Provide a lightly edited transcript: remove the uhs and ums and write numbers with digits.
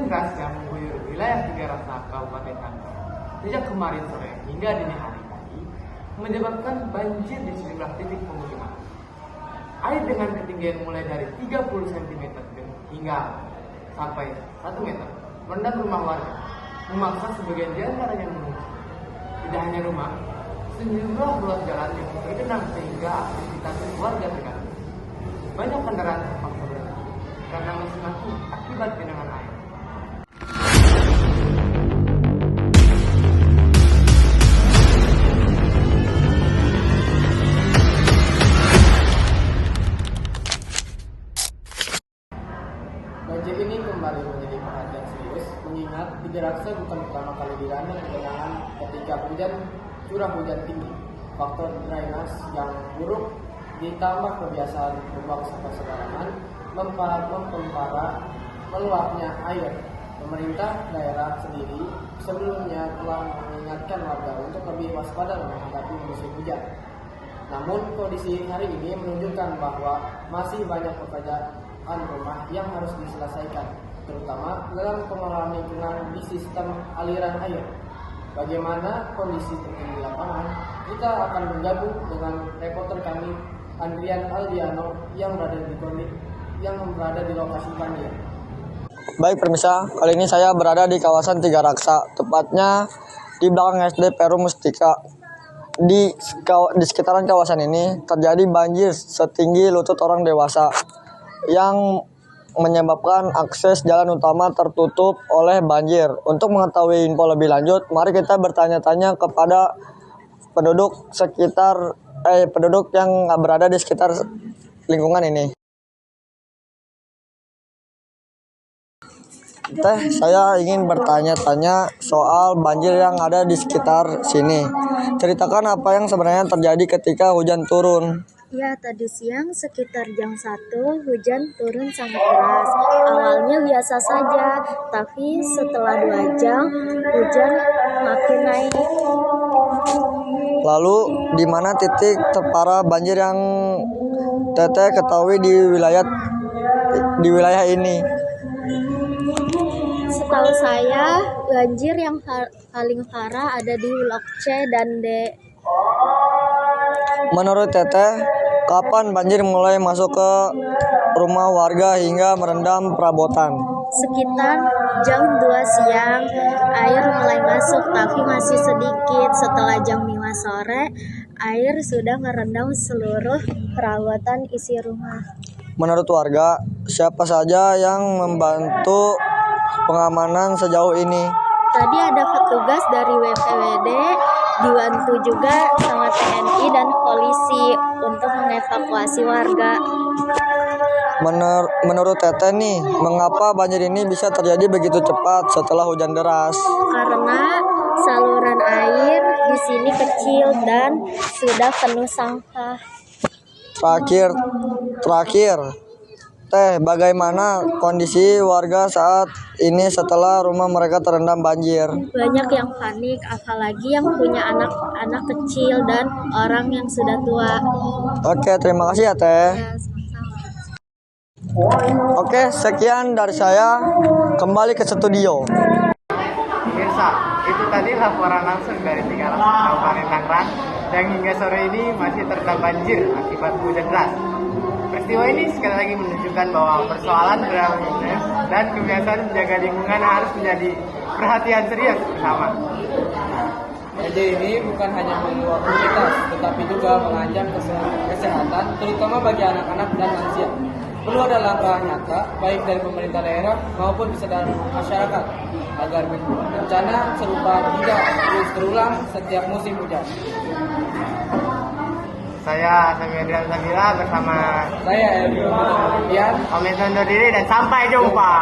hujan deras yang mengguyur wilayah Tiga Raksa Kabupaten Tangerang sejak kemarin sore hingga dini hari tadi menyebabkan banjir di sejumlah titik pemukiman. Air dengan ketinggian mulai dari 30 cm hingga sampai 1 meter merendam rumah warga, memaksa sebagian di antaranya mengungsi. Tidak hanya rumah, sejumlah ruas jalan yang tergenang sehingga aktivitas warga terganggu. Banyak kendaraan terpaksa berhenti karena masih mati akibat genangan air. Banjir ini kembali menjadi perhatian serius, mengingat Tiga Raksa bukan pertama kali dilanda genangan ketika curah hujan tinggi. Faktor drainase yang buruk ditambah kebiasaan membuang sampah sembarangan memperparah meluapnya air. Pemerintah daerah sendiri sebelumnya telah mengingatkan warga untuk lebih waspada menghadapi musim hujan. Namun kondisi hari ini menunjukkan bahwa masih banyak pekerjaan rumah yang harus diselesaikan, terutama dalam pengelolaan lingkungan di sistem aliran air. Bagaimana kondisi terkini di lapangan? Kita akan bergabung dengan reporter kami Andrian Aldiano yang berada di lokasi banjir. Baik pemirsa, kali ini saya berada di kawasan Tiga Raksa, tepatnya di belakang SD Perum Mustika. Di sekitaran kawasan ini terjadi banjir setinggi lutut orang dewasa yang menyebabkan akses jalan utama tertutup oleh banjir. Untuk mengetahui info lebih lanjut, mari kita bertanya-tanya kepada penduduk yang berada di sekitar lingkungan ini. Saya ingin bertanya-tanya soal banjir yang ada di sekitar sini. Ceritakan apa yang sebenarnya terjadi ketika hujan turun. Ya, tadi siang sekitar jam 1 hujan turun sangat deras. Awalnya biasa saja, tapi setelah 2 jam hujan makin naik. Lalu di mana titik terparah banjir yang Teteh ketahui di wilayah ini? Setahu saya banjir yang paling parah ada di Blok C dan D. Menurut Teteh, kapan banjir mulai masuk ke rumah warga hingga merendam perabotan? Sekitar jam 2 siang air mulai masuk, tapi masih sedikit. Setelah jam 5 sore air sudah merendam seluruh perabotan isi rumah. Menurut warga, siapa saja yang membantu pengamanan sejauh ini? Tadi ada petugas dari WPWD, dibantu juga sama TNI dan polisi untuk mengevakuasi warga. Menurut Teteh nih, mengapa banjir ini bisa terjadi begitu cepat setelah hujan deras? Karena saluran air di sini kecil dan sudah penuh sampah. Terakhir, Teh, bagaimana kondisi warga saat ini setelah rumah mereka terendam banjir? Banyak yang panik, apalagi yang punya anak-anak kecil dan orang yang sudah tua. Oke, terima kasih ya Teh. Ya, sama-sama. Oke, sekian dari saya. Kembali ke studio. Pemirsa, itu tadi laporan langsung dari Tiga Raksa Kabupaten Tangerang yang hingga sore ini masih terendam banjir akibat hujan deras. Peristiwa ini sekali lagi menunjukkan bahwa persoalan drainase dan kebiasaan menjaga lingkungan harus menjadi perhatian serius bersama. Banjir ini bukan hanya mengganggu aktivitas, tetapi juga mengancam kesehatan, terutama bagi anak-anak dan lansia. Perlu ada langkah nyata, baik dari pemerintah daerah maupun kesadaran masyarakat, agar bencana serupa tidak terus terulang setiap musim hujan. Saya Samir Sabila bersama Saya Elvio Kemudian pamit undur diri dan sampai jumpa.